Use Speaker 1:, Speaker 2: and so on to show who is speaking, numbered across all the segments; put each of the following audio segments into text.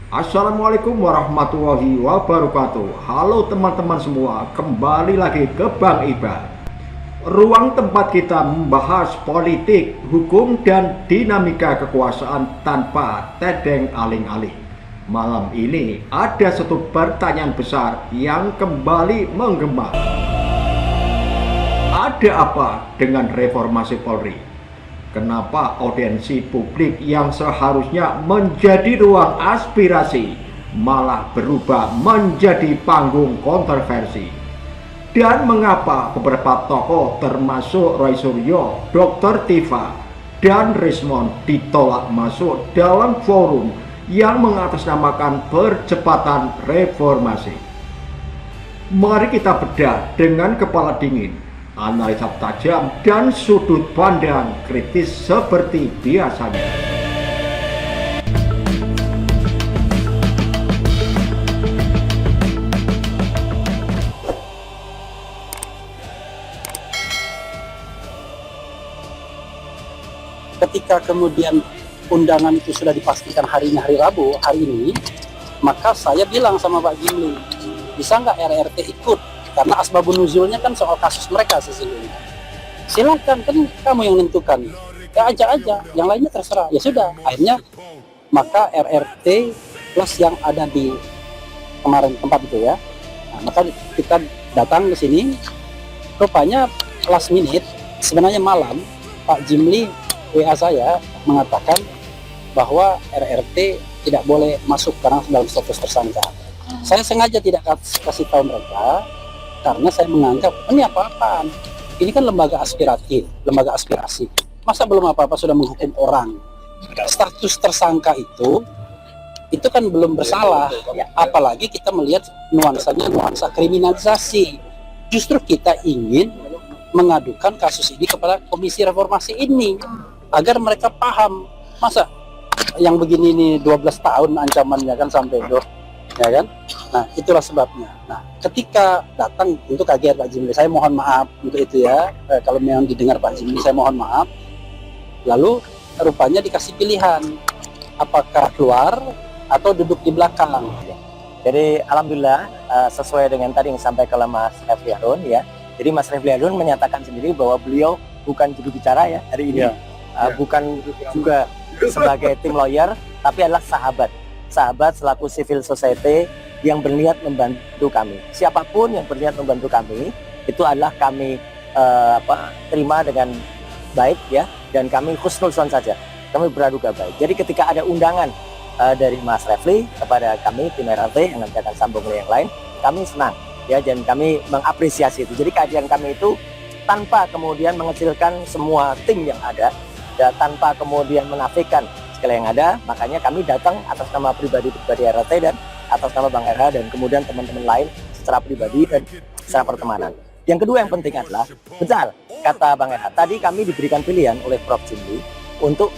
Speaker 1: Assalamualaikum warahmatullahi wabarakatuh. Halo teman-teman semua, kembali lagi ke Bang Iba. Ruang tempat kita membahas politik, hukum, dan dinamika kekuasaan tanpa tedeng aling-aling. Malam ini ada satu pertanyaan besar yang kembali menggema. Ada apa dengan reformasi Polri? Kenapa audiensi publik yang seharusnya menjadi ruang aspirasi malah berubah menjadi panggung kontroversi? Dan mengapa beberapa tokoh termasuk Roy Suryo, Dr. Tifa, dan Rismond ditolak masuk dalam forum yang mengatasnamakan percepatan reformasi? Mari kita bedah dengan kepala dingin, analisa tajam, dan sudut pandang kritis seperti biasanya.
Speaker 2: Ketika kemudian undangan itu sudah dipastikan hari ini, hari Rabu, hari ini, maka saya bilang sama Pak Jimli, bisa nggak RRT ikut? Karena asbabun nuzulnya kan soal kasus mereka sesungguhnya. Silakan, kan kamu yang menentukan. Ya ajak aja, yang lainnya terserah. Ya sudah, akhirnya maka RRT plus yang ada di kemarin tempat itu ya. Nah, maka kita datang ke sini. Rupanya last minute, sebenarnya malam, Pak Jimli WA saya mengatakan bahwa RRT tidak boleh masuk karena dalam status tersangka. Saya sengaja tidak kasih tahu mereka karena saya menganggap ini apa-apaan. Ini kan lembaga aspirasi. Masa belum apa-apa sudah menghukum orang? Status tersangka itu kan belum bersalah. Apalagi kita melihat nuansa kriminalisasi. Justru kita ingin mengadukan kasus ini kepada Komisi Reformasi ini agar mereka paham. Masa yang begini ini 12 tahun ancamannya kan sampai itu, ya kan? Nah, itulah sebabnya. Nah, ketika datang untuk kaget Pak Jimli, saya mohon maaf untuk itu ya. Kalau memang didengar Pak Jimli, saya mohon maaf. Lalu rupanya dikasih pilihan, apakah keluar atau duduk di belakang.
Speaker 3: Jadi alhamdulillah sesuai dengan tadi yang disampaikan oleh Mas Refli Harun ya. Jadi Mas Refli Harun menyatakan sendiri bahwa beliau bukan juru bicara ya hari ini, bukan juga sebagai tim lawyer, tapi adalah sahabat selaku civil society yang berniat membantu kami. Siapapun yang berniat membantu kami itu adalah kami terima dengan baik ya, dan kami husnuzon saja, kami berduga baik. Jadi ketika ada undangan dari Mas Refli kepada kami tim RRT yang nanti akan sambung oleh yang lain, kami senang ya, dan kami mengapresiasi itu. Jadi kehadiran kami itu tanpa kemudian mengecilkan semua tim yang ada dan tanpa kemudian menafikan segala yang ada. Makanya kami datang atas nama pribadi RRT dan atas nama Bang RH dan kemudian teman-teman lain secara pribadi dan secara pertemanan. Yang kedua yang penting adalah, betul kata Bang RH, tadi kami diberikan pilihan oleh Prof. Jimli untuk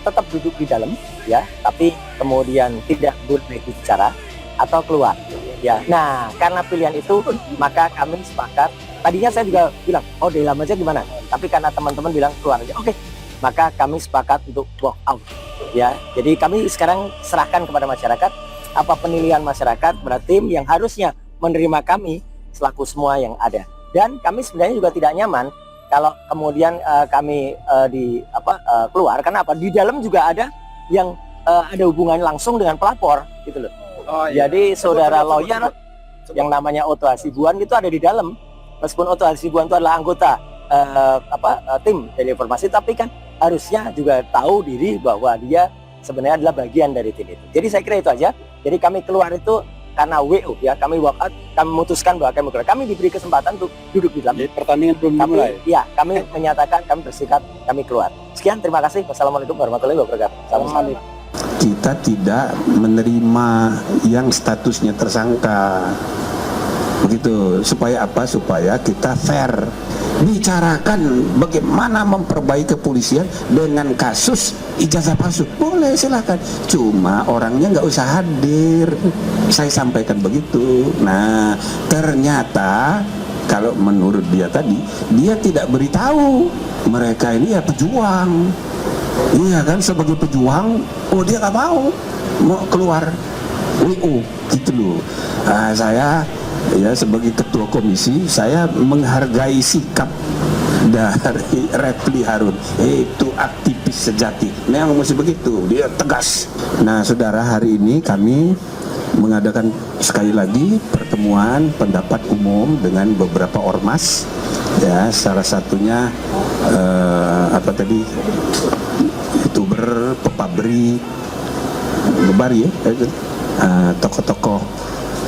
Speaker 3: tetap duduk di dalam ya, tapi kemudian tidak boleh bicara atau keluar ya. Nah, karena pilihan itu maka kami sepakat. Tadinya saya juga bilang, oh di dalam aja gimana, tapi karena teman-teman bilang keluar aja, oke, maka kami sepakat untuk walk out ya. Jadi kami sekarang serahkan kepada masyarakat apa penilaian masyarakat pada tim yang harusnya menerima kami selaku semua yang ada. Dan kami sebenarnya juga tidak nyaman kalau kemudian kami keluar. Kenapa? Di dalam juga ada yang ada hubungan langsung dengan pelapor gitu loh. Oh, iya. Jadi saudara lawyer yang namanya Otto Hasibuan itu ada di dalam. Meskipun Otto Hasibuan itu adalah anggota tim dari informasi, tapi kan harusnya juga tahu diri bahwa dia sebenarnya adalah bagian dari tim itu. Jadi saya kira itu aja. Jadi kami keluar itu karena WO ya, kami walk out, kami memutuskan bahwa kami keluar. Kami diberi kesempatan untuk duduk di dalam.
Speaker 2: Jadi pertandingan belum dimulai.
Speaker 3: Ya, kami menyatakan, kami bersikap, kami keluar. Sekian, terima kasih. Wassalamualaikum warahmatullahi wabarakatuh. Salam.
Speaker 4: Kita tidak menerima yang statusnya tersangka. Begitu. Supaya apa? Supaya kita fair. Bicarakan bagaimana memperbaiki kepolisian dengan kasus ijazah palsu. Boleh, silakan. Cuma orangnya nggak usah hadir. Saya sampaikan begitu. Nah, ternyata kalau menurut dia tadi, dia tidak beritahu mereka ini ya pejuang. Iya kan, sebagai pejuang, oh dia nggak mau keluar. WO gitu loh. Saya ya sebagai ketua komisi, saya menghargai sikap dari Refli Harun, itu aktivis sejati. Memang mesti begitu, dia tegas. Nah, saudara, hari ini kami mengadakan sekali lagi pertemuan pendapat umum dengan beberapa ormas, ya, salah satunya YouTuber, pepabri, bebar ya, tokoh-tokoh.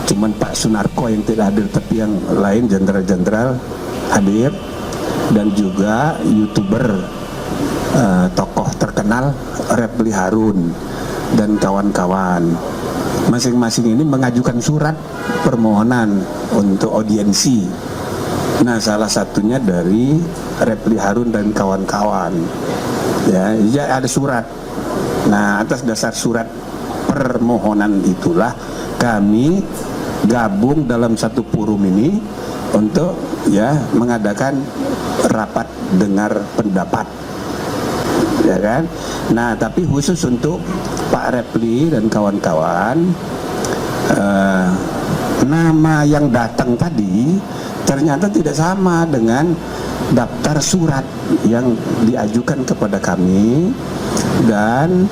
Speaker 4: Cuman Pak Sunarko yang tidak hadir, tapi yang lain jenderal-jenderal hadir, dan juga YouTuber, tokoh terkenal Refli Harun dan kawan-kawan. Masing-masing ini mengajukan surat permohonan untuk audiensi. Nah, salah satunya dari Refli Harun dan kawan-kawan. Ya, ada surat. Nah, atas dasar surat permohonan itulah kami gabung dalam satu forum ini untuk ya mengadakan rapat dengar pendapat. Ya kan? Nah, tapi khusus untuk Pak Refli dan kawan-kawan, nama yang datang tadi ternyata tidak sama dengan daftar surat yang diajukan kepada kami, dan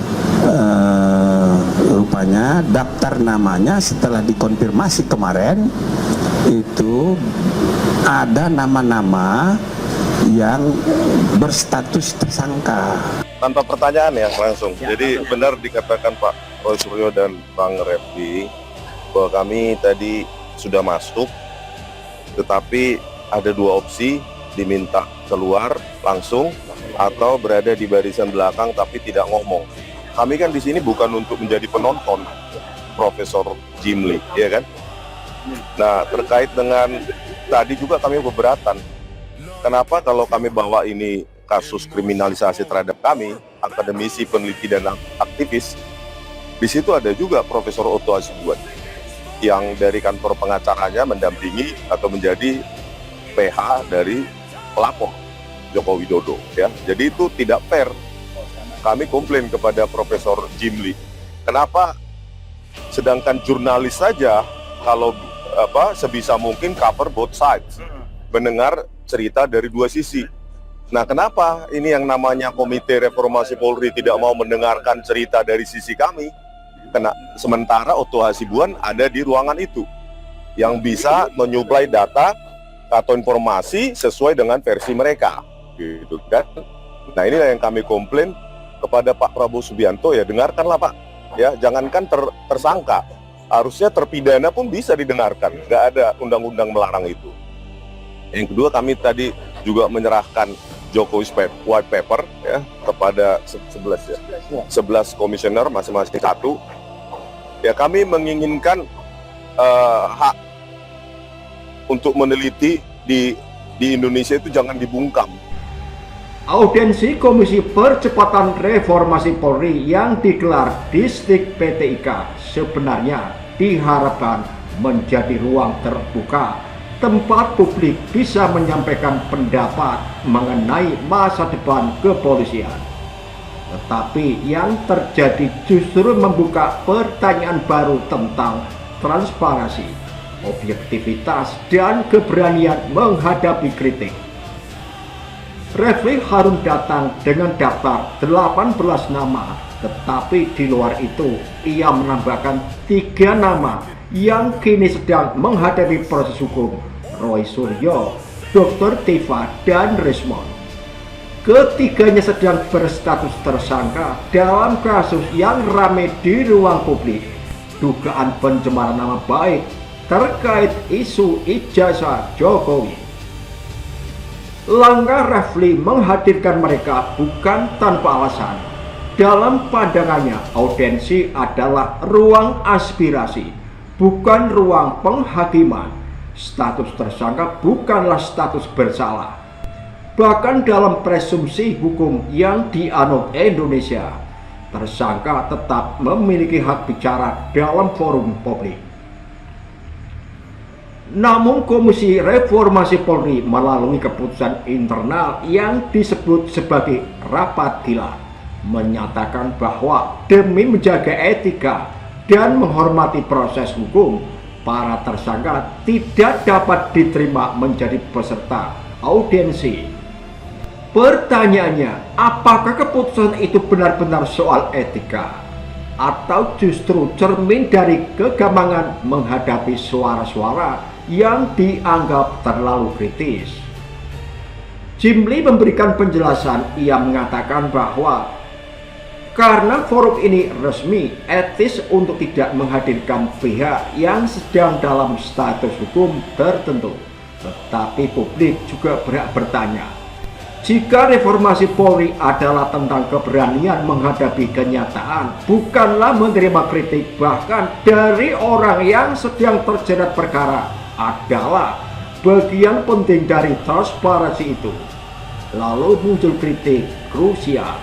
Speaker 4: rupanya daftar namanya setelah dikonfirmasi kemarin itu ada nama-nama yang berstatus tersangka.
Speaker 5: Tanpa pertanyaan ya, langsung. Jadi benar dikatakan Pak Roy Suryo dan Bang Refli bahwa kami tadi sudah masuk, tetapi ada dua opsi, diminta keluar langsung atau berada di barisan belakang tapi tidak ngomong. Kami kan di sini bukan untuk menjadi penonton, Profesor Jimli, ya kan? Nah, terkait dengan tadi juga kami keberatan. Kenapa kalau kami bawa ini kasus kriminalisasi terhadap kami, akademisi, peneliti, dan aktivis, di situ ada juga Profesor Otto Hasibuan yang dari kantor pengacaranya mendampingi atau menjadi PH dari pelapor Joko Widodo, ya. Jadi itu tidak fair. Kami komplain kepada Profesor Jimli, kenapa sedangkan jurnalis saja kalau sebisa mungkin cover both sides, mendengar cerita dari dua sisi. Nah, kenapa ini yang namanya Komite Reformasi Polri tidak mau mendengarkan cerita dari sisi kami? Sementara Otto Hasibuan ada di ruangan itu yang bisa menyuplai data atau informasi sesuai dengan versi mereka, gitu kan? Nah, inilah yang kami komplain kepada Pak Prabowo Subianto, ya dengarkanlah Pak, ya jangankan tersangka, harusnya terpidana pun bisa didengarkan, nggak ada undang-undang melarang itu. Yang kedua, kami tadi juga menyerahkan Jokowi White Paper ya kepada 11 komisioner, masing-masing satu. Ya, kami menginginkan hak untuk meneliti di Indonesia itu jangan dibungkam.
Speaker 1: Audiensi Komisi Percepatan Reformasi Polri yang digelar di Stik PT IKA sebenarnya diharapkan menjadi ruang terbuka tempat publik bisa menyampaikan pendapat mengenai masa depan kepolisian. Tetapi yang terjadi justru membuka pertanyaan baru tentang transparansi, objektivitas, dan keberanian menghadapi kritik. Refli Harun datang dengan daftar 18 nama, tetapi di luar itu ia menambahkan 3 nama yang kini sedang menghadapi proses hukum: Roy Suryo, Dr. Tifa, dan Rismon. Ketiganya sedang berstatus tersangka dalam kasus yang ramai di ruang publik, dugaan pencemaran nama baik terkait isu ijazah Jokowi. Langkah Refli menghadirkan mereka bukan tanpa alasan. Dalam pandangannya, audiensi adalah ruang aspirasi, bukan ruang penghakiman. Status tersangka bukanlah status bersalah. Bahkan dalam presumpsi hukum yang dianut Indonesia, tersangka tetap memiliki hak bicara dalam forum publik. Namun Komisi Reformasi Polri melalui keputusan internal yang disebut sebagai rapat gila menyatakan bahwa demi menjaga etika, dan menghormati proses hukum, para tersangka tidak dapat diterima menjadi peserta audiensi. Pertanyaannya, apakah keputusan itu benar-benar soal etika atau justru cermin dari kegamangan menghadapi suara-suara yang dianggap terlalu kritis? Jimli memberikan penjelasan. Ia mengatakan bahwa karena forum ini resmi, etis untuk tidak menghadirkan pihak yang sedang dalam status hukum tertentu. Tetapi publik juga berhak bertanya, jika reformasi Polri adalah tentang keberanian menghadapi kenyataan, bukanlah menerima kritik bahkan dari orang yang sedang terjerat perkara, adalah bagian penting dari transparansi itu. Lalu muncul kritik krusial.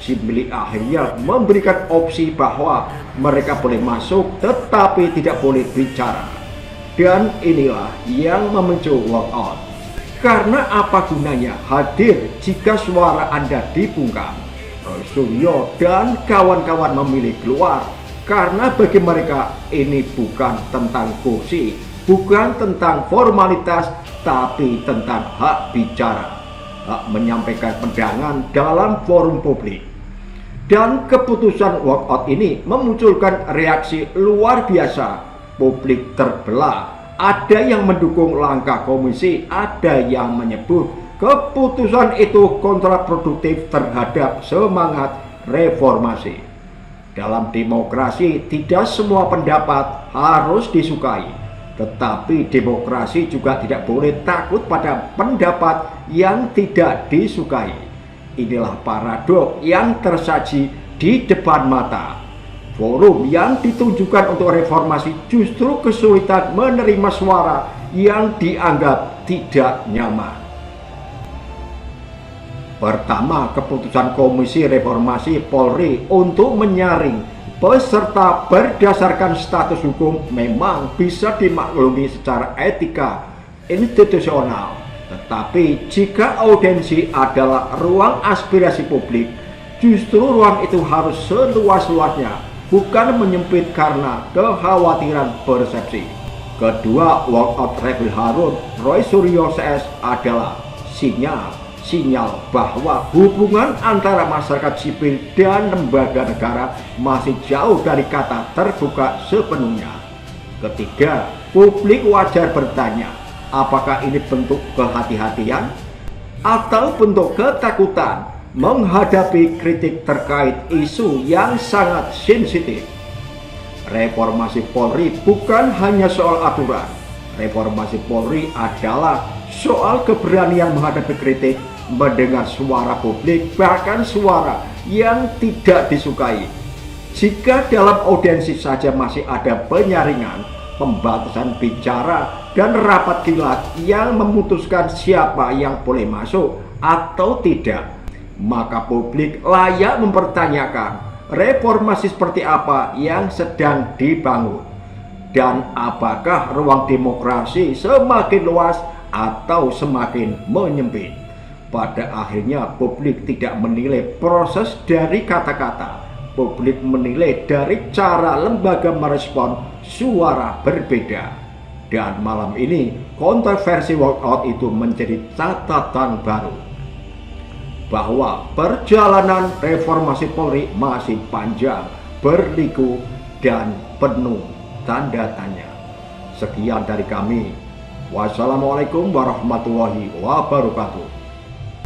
Speaker 1: Jimli akhirnya memberikan opsi bahwa mereka boleh masuk tetapi tidak boleh bicara. Dan inilah yang memicu walkout. Karena apa gunanya hadir jika suara Anda dibungkam? Roy Suryo dan kawan-kawan memilih keluar karena bagi mereka ini bukan tentang kursi, bukan tentang formalitas, tapi tentang hak bicara, hak menyampaikan pandangan dalam forum publik. Dan keputusan walkout ini memunculkan reaksi luar biasa. Publik terbelah. Ada yang mendukung langkah komisi, ada yang menyebut keputusan itu kontraproduktif terhadap semangat reformasi. Dalam demokrasi, tidak semua pendapat harus disukai. Tetapi demokrasi juga tidak boleh takut pada pendapat yang tidak disukai. Inilah paradok yang tersaji di depan mata. Forum yang ditunjukkan untuk reformasi justru kesulitan menerima suara yang dianggap tidak nyaman. Pertama, keputusan Komisi Reformasi Polri untuk menyaring peserta berdasarkan status hukum memang bisa dimaklumi secara etika institusional. Tetapi jika audiensi adalah ruang aspirasi publik, justru ruang itu harus seluas-luasnya, bukan menyempit karena kekhawatiran persepsi. Kedua, walkout Refli Harun, Roy Suryo CS adalah sinyal bahwa hubungan antara masyarakat sipil dan lembaga negara masih jauh dari kata terbuka sepenuhnya. Ketiga, publik wajar bertanya, apakah ini bentuk kehati-hatian atau bentuk ketakutan menghadapi kritik terkait isu yang sangat sensitif? Reformasi Polri bukan hanya soal aturan. Reformasi Polri adalah soal keberanian menghadapi kritik, mendengar suara publik, bahkan suara yang tidak disukai. Jika dalam audiensi saja masih ada penyaringan, pembatasan bicara, dan rapat kilat yang memutuskan siapa yang boleh masuk atau tidak, maka publik layak mempertanyakan reformasi seperti apa yang sedang dibangun, dan apakah ruang demokrasi semakin luas atau semakin menyempit. Pada akhirnya publik tidak menilai proses dari kata-kata, publik menilai dari cara lembaga merespon suara berbeda. Dan malam ini kontroversi walkout itu menjadi catatan baru bahwa perjalanan reformasi Polri masih panjang, berliku, dan penuh tanda tanya. Sekian dari kami. Wassalamualaikum warahmatullahi wabarakatuh.